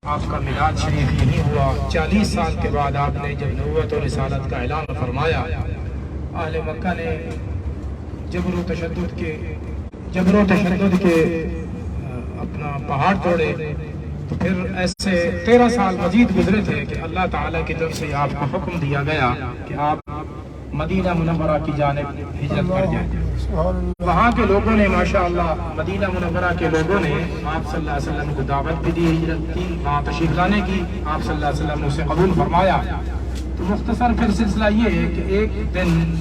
آپ کا میلاد شریف یہی ہوا۔ 40 سال کے بعد آپ نے جب نبوت و رسالت کا اعلان فرمایا، اہل مکہ نے جبر و تشدد کے اپنا پہاڑ توڑے، تو پھر ایسے 13 سال مزید گزرے تھے کہ اللہ تعالیٰ کی طرف سے آپ کو حکم دیا گیا کہ آپ مدینہ منورہ کی جانب ہجرت کر جائیں۔ وہاں کے لوگوں نے ماشاءاللہ، مدینہ منورہ کے لوگوں نے آپ صلی اللہ علیہ وسلم کو دعوت بھی دی، ہجرت کی، وہاں تشریف لانے کی، آپ صلی اللہ علیہ وسلم نے اسے قبول فرمایا۔ تو مختصر پھر سلسلہ یہ ہے کہ ایک دن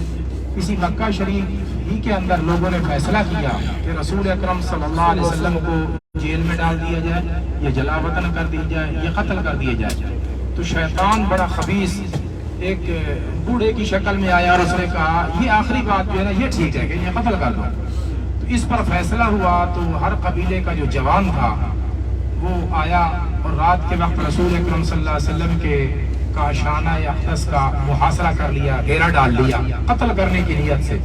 اسی مکہ شریف ہی کے اندر لوگوں نے فیصلہ کیا کہ رسول اکرم صلی اللہ علیہ وسلم کو جیل میں ڈال دیا جائے، یا جلا وطن کر دی جائے، یا قتل کر دیا جائے۔ تو شیطان بڑا خبیث ایک بوڑھے کی شکل میں آیا اور اس نے کہا یہ آخری بات جو ہے نا یہ ٹھیک ہے کہ یہ قتل کر دو۔ تو اس پر فیصلہ ہوا، تو ہر قبیلے کا جو جوان تھا وہ آیا اور رات کے وقت رسول اکرم صلی اللہ علیہ وسلم کے کاشانہ یا اختص کا محاصرہ کر لیا، گھیرا ڈال لیا قتل کرنے کی نیت سے۔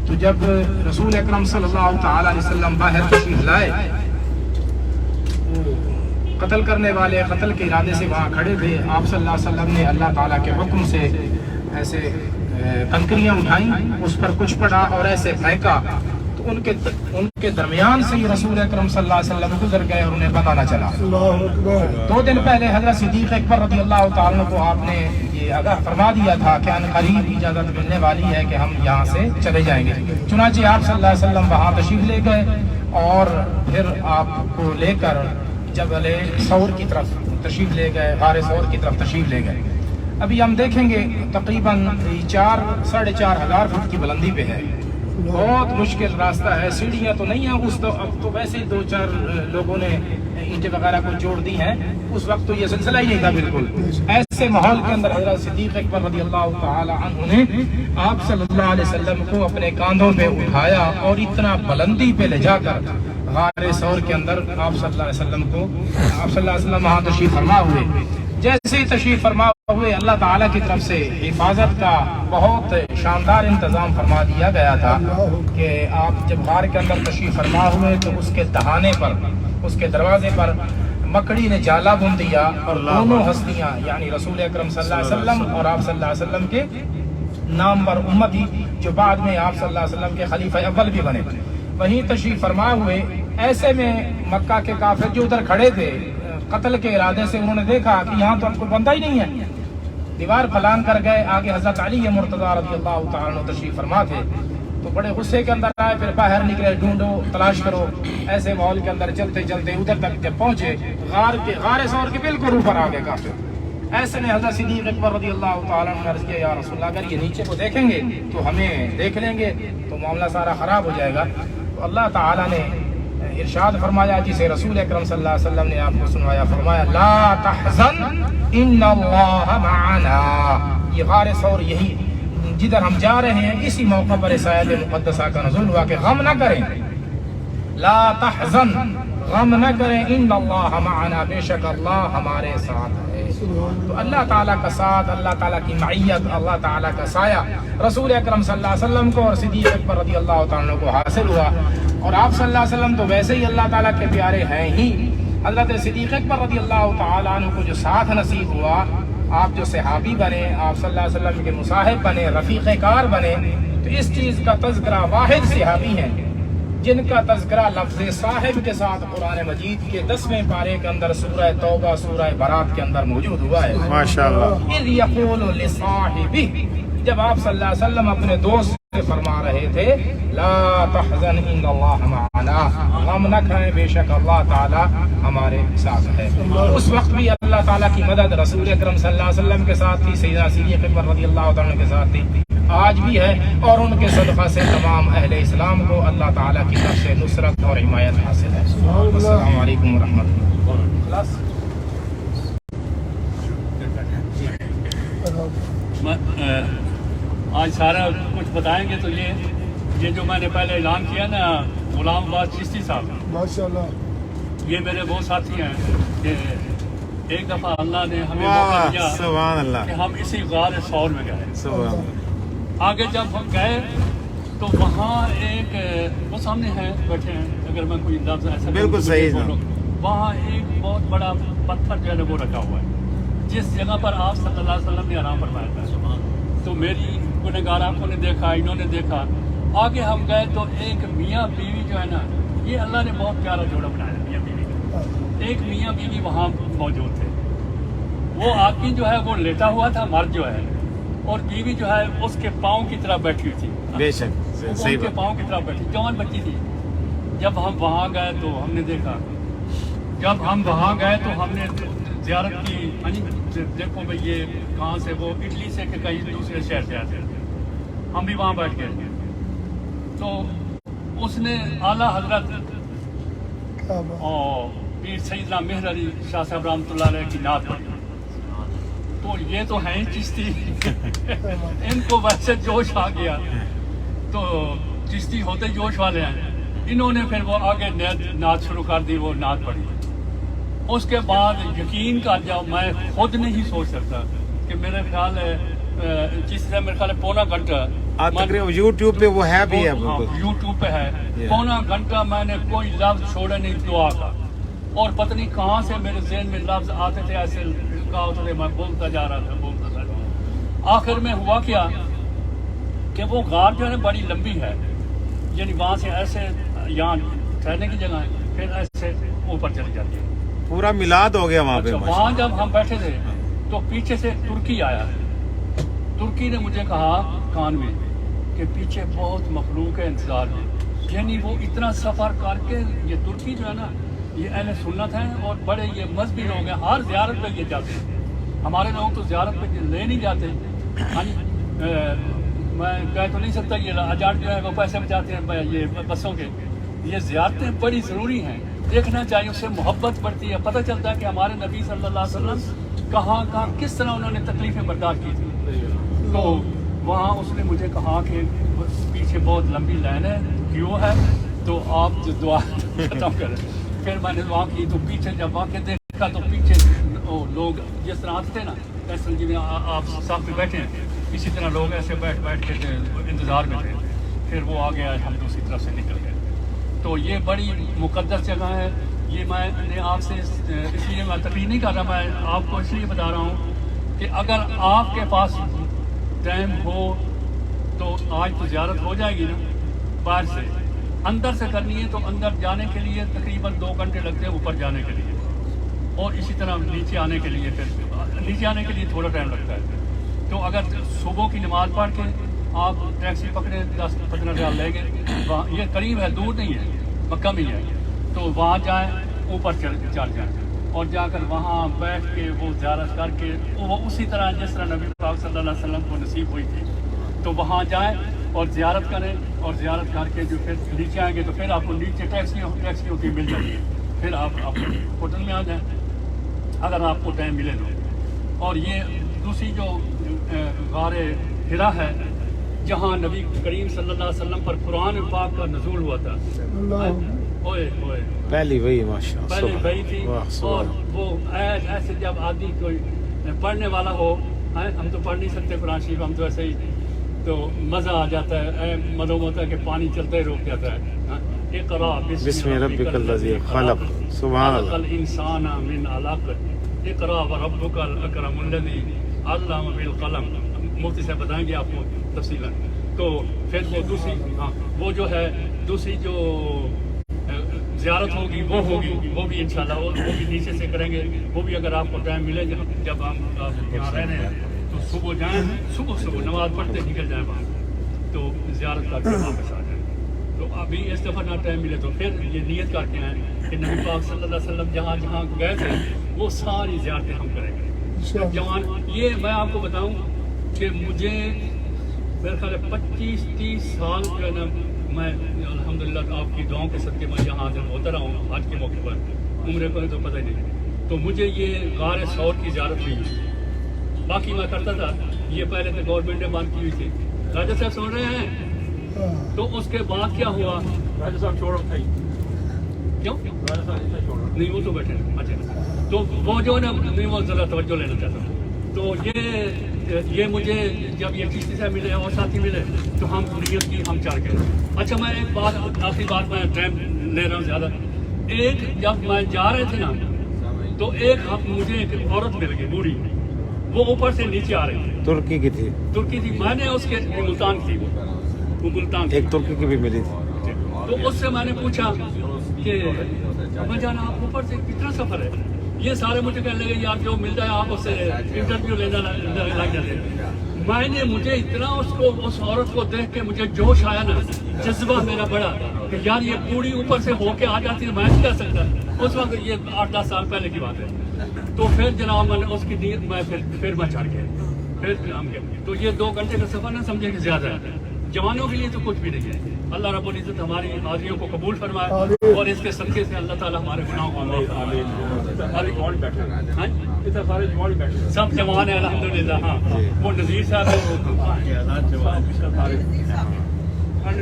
تو جب رسول اکرم صلی اللہ تعالی علیہ وسلم باہر تشریف لائے، قتل کرنے والے قتل کے ارادے سے وہاں کھڑے تھے، آپ صلی اللہ علیہ وسلم نے اللہ تعالیٰ کے حکم سے ایسے کنکریاں اٹھائیں، اس پر کچھ پڑا اور ایسے پھینکا، تو ان کے درمیان سے ہی رسول اکرم صلی اللہ علیہ وسلم گزر گئے اور انہیں پتہ نہ چلا۔ 2 دن پہلے حضرت صدیق اکبر رضی اللہ تعالیٰ کو آپ نے یہ آگاہ فرما دیا تھا کہ عنقریب اجازت ملنے والی ہے کہ ہم یہاں سے چلے جائیں گے۔ چنانچہ آپ صلی اللہ علیہ وسلم وہاں تشریف لے گئے اور پھر آپ کو لے کر جبل ثور کی طرف تشریف لے گئے، غار ثور کی طرف تشریف لے گئے۔ ابھی ہم دیکھیں گے تقریباً 4-4.5 ہزار فٹ کی بلندی پہ ہے، بہت مشکل راستہ ہے، سیڑھیاں تو نہیں ہیں، اب تو ویسے ہی 2-4 لوگوں نے اینٹیں وغیرہ کو جوڑ دی ہیں، اس وقت تو یہ سلسلہ ہی نہیں تھا بالکل۔ ایسے ماحول کے اندر حضرت صدیق اکبر رضی اللہ تعالی عنہ نے آپ صلی اللہ علیہ وسلم کو اپنے کاندھوں پہ اٹھایا اور اتنا بلندی پہ لے جا کر غار ثور کے اندر آپ صلی اللہ علیہ وسلم وہاں تشریف فرما ہوئے۔ جیسے ہی تشریف فرما ہوئے، اللہ تعالیٰ کی طرف سے حفاظت کا بہت شاندار انتظام فرما دیا گیا تھا کہ آپ جب غار کے اندر تشریف فرما ہوئے تو اس کے دہانے پر، اس کے دروازے پر مکڑی نے جالا بن دیا، اور دونوں ہستیاں یعنی رسول اکرم صلی اللہ علیہ وسلم اور آپ صلی اللہ علیہ وسلم کے نامور امتی جو بعد میں آپ صلی اللہ علیہ وسلم کے خلیفہ اول بھی بنے، وہیں تشریف فرما ہوئے۔ ایسے میں مکہ کے کافر جو ادھر کھڑے تھے قتل کے ارادے سے، انہوں نے دیکھا کہ یہاں تو اب کوئی بندہ ہی نہیں ہے، دیوار پھلانگ کر گئے۔ آگے حضرت علی مرتضیٰ رضی اللہ تعالیٰ عنہ تشریف فرما تھے، تو بڑے غصے کے اندر آئے، پھر باہر نکلے، ڈھونڈو تلاش کرو۔ ایسے ماحول کے اندر چلتے چلتے ادھر تک جب پہنچے، غار ثور کے بالکل اوپر آگے کافر۔ ایسے میں حضرت صدیق اکبر رضی اللہ تعالیٰ عنہ نے عرض کیا، یا رسول اللہ اگر یہ نیچے کو دیکھیں گے تو ہمیں دیکھ لیں گے تو معاملہ سارا خراب ہو جائے گا۔ تو اللہ تعالیٰ نے ارشاد فرمایا، جسے رسول اکرم صلی اللہ علیہ وسلم نے آپ کو سنوایا، فرمایا لا تحزن ان اللہ معنا۔ یہ غار ثور یہی جدھر ہم جا رہے ہیں، اسی موقع پر اس آیت مقدسہ کا نزول ہوا کہ غم نہ کریں، لا تحزن، غم نہ کریں، ان اللہ معنا، بے شک اللہ ہمارے ساتھ ہے۔ تو اللہ تعالیٰ کا ساتھ، اللہ تعالیٰ کی معیت، اللہ تعالیٰ کا سایہ رسول اکرم صلی اللہ علیہ وسلم کو اور صدیق اکبر رضی اللہ تعالیٰ عنہ کو حاصل ہوا۔ اور آپ صلی اللہ علیہ وسلم تو ویسے ہی اللہ تعالیٰ کے پیارے ہیں ہی، حضرت صدیق اکبر رضی اللہ تعالیٰ عنہ کو جو ساتھ نصیب ہوا، آپ جو صحابی بنے، آپ صلی اللہ علیہ وسلم کے مصاحب بنے، رفیق کار بنے، تو اس چیز کا تذکرہ واحد صحابی ہیں جن کا تذکرہ لفظ صاحب کے ساتھ قرآن مجید کے 10ویں پارے کے اندر سورہ توبہ، سورہ برات کے اندر موجود ہوا ہے۔ ماشاءاللہ۔ اذ یقول لصاحبہ، جب آپ صلی اللہ علیہ وسلم اپنے دوست سے فرما رہے تھے لا تحزن ان اللہ معنا، غم نہ کھائیں، بے شک اللہ تعالی ہمارے ساتھ ہے۔ اس وقت بھی اللہ تعالیٰ کی مدد رسول اکرم صلی اللہ علیہ وسلم کے ساتھ تھی، سیدنا صدیق اکبر رضی اللہ تعالیٰ کے ساتھ تھی، آج بھی ہے، اور ان کے صدقہ سے تمام اہل اسلام کو اللہ تعالیٰ کی طرف سے نصرت اور حمایت حاصل ہے۔ السلام علیکم ورحمۃ اللہ۔ آج سارا کچھ بتائیں گے، تو یہ جو میں نے پہلے اعلان کیا نا، غلام عباس چشتی صاحب ماشاءاللہ، یہ میرے وہ ساتھی ہیں کہ ایک دفعہ اللہ نے ہمیں موقع دیا سبحان اللہ کہ ہم اسی غار ثور میں گئے۔ سبحان اللہ۔ آگے جب ہم گئے تو وہاں ایک وہ سامنے ہیں بیٹھے ہیں، اگر میں کوئی لفظ ایسا بالکل صحیح وہاں ایک بہت بڑا پتھر جو ہے نا وہ رکھا ہوا ہے جس جگہ پر آپ صلی اللہ علیہ وسلم نے آرام فرمایا تھا. تو میری گنہگار آنکھوں نے دیکھا, انہوں نے دیکھا. آگے ہم گئے تو ایک میاں بیوی جو ہے نا, یہ اللہ نے بہت پیارا جوڑا بنایا میاں بیوی کا. ایک میاں بیوی وہاں موجود تھے. وہ آدمی جو ہے وہ لیٹا ہوا تھا, مرد جو ہے, اور بیوی جو ہے اس کے پاؤں کی طرف بیٹھی ہوئی تھی. بے شک صحیح ان کے پاؤں کی طرف بیٹھی, جوان بچی تھی. جب ہم وہاں گئے تو ہم نے دیکھا, جب ہم وہاں گئے تو ہم نے زیارت کی. دیکھو بھائی یہ کہاں سے, وہ اٹلی سے کہ کہیں دوسرے شہر سے آتے. ہم بھی وہاں بیٹھ گئے تو اس نے اعلیٰ حضرت اور پیر سیدنا مہر علی شاہ صاحب رحمۃ اللہ علیہ کی نعت پڑھی. تو یہ تو ہیں چشتی, ان کو ویسے جوش آ گیا. تو چشتی ہوتے جوش والے ہیں. انہوں نے پھر وہ آگے نعت شروع کر دی, وہ نعت پڑھی. اس کے بعد یقین کا جب میں خود نہیں سوچ سکتا کہ میرے خیال ہے جس طرح میرے خیال ہے پونا گھنٹہ تقریباً یوٹیوب پہ وہ ہے بھی ہے, یوٹیوب پہ ہے. پونا گھنٹہ میں نے کوئی لفظ چھوڑا نہیں دعا کا, اور پتہ نہیں کہاں سے میرے ذہن میں لفظ آتے تھے, ایسے کہا ہوتا تھا, میں بولتا جا رہا تھا. آخر میں ہوا کیا کہ وہ غار جو ہے نا بڑی لمبی ہے, یعنی وہاں سے ایسے یہاں ٹھہرنے کی جگہ ہے, پھر ایسے اوپر چلی جاتی ہے. پورا میلاد ہو گیا وہاں پہ. وہاں جب ہم بیٹھے تھے تو پیچھے سے ترکی آیا. ترکی نے مجھے کہا کان میں کہ پیچھے بہت مخلوق ہے انتظار میں. یعنی وہ اتنا سفر کر کے, یہ ترکی جو ہے نا یہ اہل سنت ہیں اور بڑے یہ مذہبی لوگ ہیں, ہر زیارت پہ یہ جاتے ہیں. ہمارے لوگ تو زیارت پہ لے نہیں جاتے. میں کہہ تو نہیں سکتا, یہ اجاٹ جو ہے وہ پیسے بچاتے ہیں یہ بسوں کے. یہ زیارتیں بڑی ضروری ہیں, دیکھنا چاہیے, اس سے محبت بڑھتی ہے. پتہ چلتا ہے کہ ہمارے نبی صلی اللہ علیہ وسلم کہاں کس طرح انہوں نے تکلیفیں برداشت کی تھی. تو وہاں اس نے مجھے کہا کہ پیچھے بہت لمبی لائن ہے, کیوں ہے, تو آپ جو دعا ختم کریں. پھر میں نے دعا کی تو پیچھے جب واقع دیکھا تو پیچھے لوگ جس طرح آتے تھے نا, ایسے جی آپ ساتھ میں بیٹھے ہیں, اسی طرح لوگ ایسے بیٹھ کے انتظار میں تھے. پھر وہ آگے آئے, ہم دوسری طرف سے نکل گئے. تو یہ بڑی مقدس جگہ ہے. یہ میں نے آپ سے اس لیے میں تقریر نہیں کر رہا, میں آپ کو اس لیے بتا رہا ہوں کہ اگر آپ کے پاس ٹائم ہو تو آج تو زیارت ہو جائے گی نا. باہر سے اندر سے کرنی ہے تو اندر جانے کے لیے تقریباً 2 گھنٹے لگتے ہیں اوپر جانے کے لیے, اور اسی طرح نیچے آنے کے لیے پھر نیچے آنے کے لیے تھوڑا ٹائم لگتا ہے. تو اگر صبح کی نماز پڑھ کے آپ ٹیکسی پکڑیں 10-15 ریال لیں گے, یہ قریب ہے, دور نہیں ہے, مکہ میں ہی ہے. تو وہاں جائیں, اوپر چل جائیں, اور جا کر وہاں بیٹھ کے وہ زیارت کر کے وہ اسی طرح جس طرح نبی پاک صلی اللہ علیہ وسلم کو نصیب ہوئی تھی, تو وہاں جائیں اور زیارت کریں. اور زیارت کر کے جو پھر نیچے آئیں گے تو پھر آپ کو نیچے ٹیکسی ہوتی مل جاتی ہے. پھر آپ ہوٹل میں آ جائیں اگر آپ کو ٹائم ملے تو. اور یہ دوسری جو غار ہرا ہے جہاں نبی کریم صلی اللہ علیہ وسلم پر قرآن پاک کا نزول ہوا تھا. پہلی وہی ماشاءاللہ, پہلی وہی تھی. اور وہ ایسے جب آدمی کوئی پڑھنے والا ہو, ہم تو پڑھ نہیں سکتے قرآن شریف, ہم تو ایسے ہی, تو مزہ آ جاتا ہے, معلوم ہوتا ہے کہ پانی چلتا ہی روک جاتا ہے. اقرا بسم ربک الذی خلق, سبحان اللہ, الانسان من علق, اقرا وربک الاکرم الذی علم بالقلم. مفتی صاحب بتائیں گے آپ کو تفصیلاً. تو پھر وہ وہ جو ہے دوسری جو زیارت ہوگی وہ بھی انشاءاللہ وہ بھی نیچے سے کریں گے. وہ بھی اگر آپ کو ٹائم ملے جب ہم یہاں رہ رہے ہیں تو صبح جائیں, صبح نماز پڑھتے نکل جائیں باہر, تو زیارت کر کے واپس آ جائیں. تو ابھی اس دفعہ نہ ٹائم ملے تو پھر یہ نیت کر کے آئیں کہ نبی پاک صلی اللہ علیہ وسلم جہاں گئے تھے وہ ساری زیارتیں ہم کریں گے. جوان یہ میں آپ کو بتاؤں کہ مجھے میرے خیال ہے 25-30 سال جو ہے نا, میں الحمدللہ آپ کی دعاؤں کے صدقے میں یہاں حاضر ہوتا رہا ہوں. حج کے موقع پر عمرے کو تو پتہ ہی نہیں, تو مجھے یہ غار ثور کی زیارت ہوئی. باقی میں کرتا تھا, یہ پہلے تو گورنمنٹ نے بند کی ہوئی تھی. راجہ صاحب سن رہے ہیں, تو اس کے بعد کیا ہوا, راجہ صاحب چھوڑو کیوں نہیں, وہ تو بیٹھے ہیں. اچھا, تو وہ جو نا نہیں, وہ ذرا توجہ لینا چاہتا ہوں. تو یہ مجھے جب یہ چشتی سے ملے اور ساتھی ملے تو ہم نیت کی, ہم چار کے. اچھا, میں ایک بات آخری بات, میں ٹائم لے رہا ہوں زیادہ, ایک جب میں جا رہے تھے نا تو ایک مجھے ایک عورت مل گئی بوڑھی, وہ اوپر سے نیچے آ رہی تھی, ترکی کی تھی, ترکی تھی, میں نے اس کے ملتان کی, وہ ملتان ایک ترکی کی بھی ملی تھی. تو اس سے میں نے پوچھا کہ ابا جان آپ اوپر سے کتنا سفر ہے؟ یہ سارے مجھے کہنے لگے یار جو مل جائے آپ اس سے انٹرویو لینا لگ جاتے. میں نے مجھے اتنا اس عورت کو دیکھ کے مجھے جوش آیا نا, جذبہ میرا بڑا کہ یار یہ پوری اوپر سے ہو کے آ جاتی ہے, میں نہیں کر سکتا. اس وقت یہ 8-10 سال پہلے کی بات ہے. تو پھر جناب میں نے اس کی نیت میں پھر میں چڑھ گیا, پھر ہم گئے. تو یہ 2 گھنٹے کا سفر نہ سمجھے کہ زیادہ ہے, جوانوں کے لیے تو کچھ بھی نہیں ہے. اللہ رب العزت ہماری حاضریوں کو قبول فرمائے اور اس کے صدقے سے اللہ تعالیٰ ہمارے گناہوں کو معاف فرمائے. سب جوان ہیں الحمدللہ. ہاں وہ نذیر صاحب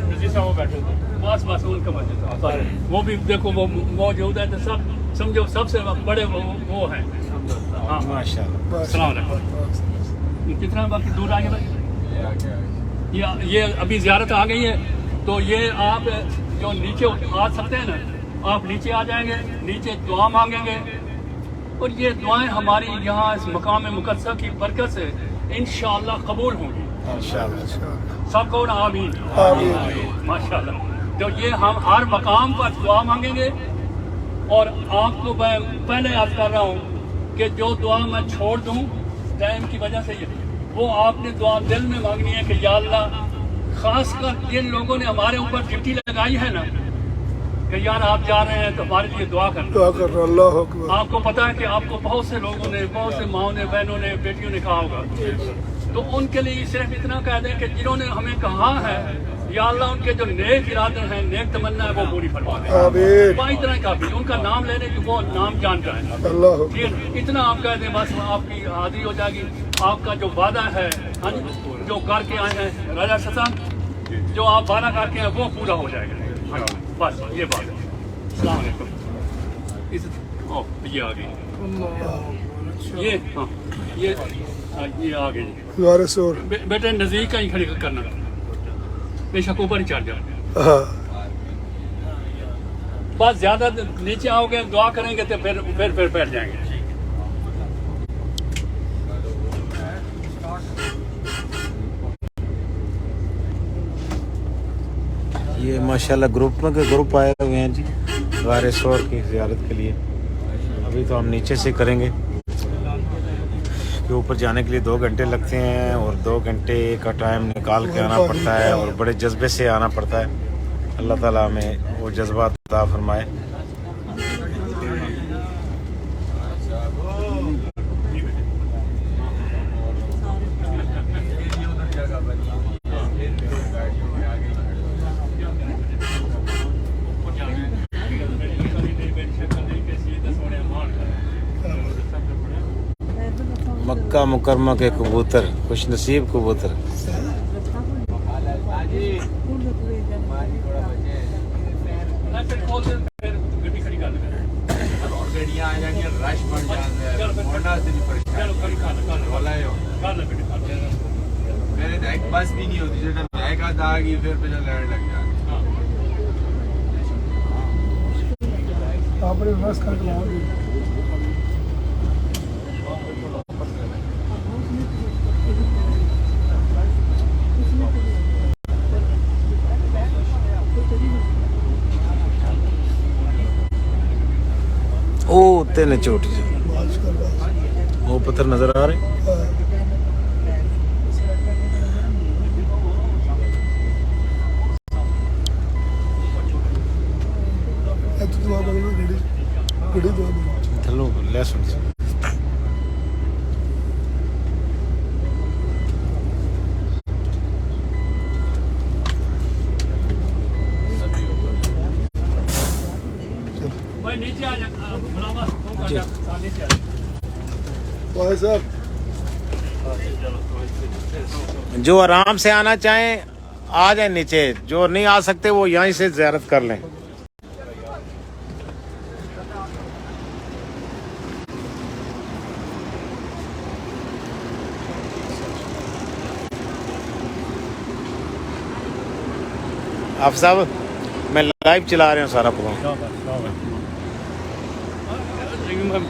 نذیر صاحب بیٹھے بس ان کا مسجد, وہ بھی دیکھو وہ موجود ہے. تو سب سمجھو سب سے بڑے وہ ہیں. ہاں ماشاء اللہ. السلام علیکم. کتنا باقی دور آگے بھائی, یہ ابھی زیارت آ گئی ہے. تو یہ آپ جو نیچے آ سکتے ہیں نا, آپ نیچے آ جائیں گے, نیچے دعا مانگیں گے, اور یہ دعائیں ہماری یہاں اس مقام مقدسہ کی برکت سے انشاءاللہ قبول ہوں گی. سب کو آمین ماشاءاللہ. تو یہ ہم ہر مقام پر دعا مانگیں گے. اور آپ کو میں پہلے یاد کر رہا ہوں کہ جو دعا میں چھوڑ دوں ٹائم کی وجہ سے, وہ آپ نے دعا دل میں مانگنی ہے کہ یا اللہ, خاص کر جن لوگوں نے ہمارے اوپر ڈیوٹی لگائی ہے نا کہ یار آپ جا رہے ہیں تو ہمارے لیے دعا کرنا. اللہ اکبر. آپ کو پتا ہے کہ آپ کو بہت سے لوگوں نے, بہت سے ماؤں نے, بہنوں نے, بیٹیوں نے کہا ہوگا. تو ان کے لیے صرف اتنا کہہ دیں کہ جنہوں نے ہمیں کہا ہے یا اللہ ان کے جو نیک ارادے ہیں, نیک تمنا ہے, وہ پوری فرما دیں. آمین. اتنا ہی کافی, ان کا نام لینے کی وہ نام جانتا ہے. اللہ اتنا آپ کہہ دیں بس آپ کی حاضری ہو جائے گی. آپ کا جو وعدہ ہے جو کر کے آئے ہیں راجا شاہ, جو آپ وعدہ کر کے ہیں وہ پورا ہو جائے گا. بس یہ بات ہے. السلام علیکم. یہ آ گئی, یہ آ گئی. بیٹے نزدیک کا ہی کھڑی کرنا, بے شک اوپر ہی چڑھ جائے. بس زیادہ نیچے آؤ گے دعا کریں گے تو پھر بیٹھ جائیں گے. یہ ماشاءاللہ گروپ آئے ہوئے ہیں جی غار سور کی زیارت کے لیے. ابھی تو ہم نیچے سے کریں گے کہ اوپر جانے کے لیے 2 گھنٹے لگتے ہیں, اور 2 گھنٹے کا ٹائم نکال کے آنا پڑتا ہے, اور بڑے جذبے سے آنا پڑتا ہے. اللہ تعالیٰ ہمیں وہ جذبات عطا فرمائے. مکہ مکرمہ کے کبوتر, خوش نصیب کبوتر. بس بھی نہیں ہوتی, ایک آدھ آ گئی پھر پہ لڑنے لگ جاتی. آپ نے بس کر کے تین چوٹی سے وہ پتھر نظر آ رہے. تھلو لہسن نیچے آ جا. جو آرام سے آنا چاہیں آ جائیں نیچے, جو نہیں آ سکتے وہ یہیں سے زیارت کر لیں. آپ صاحب میں لائیو چلا رہے ہوں سارا پروگرام.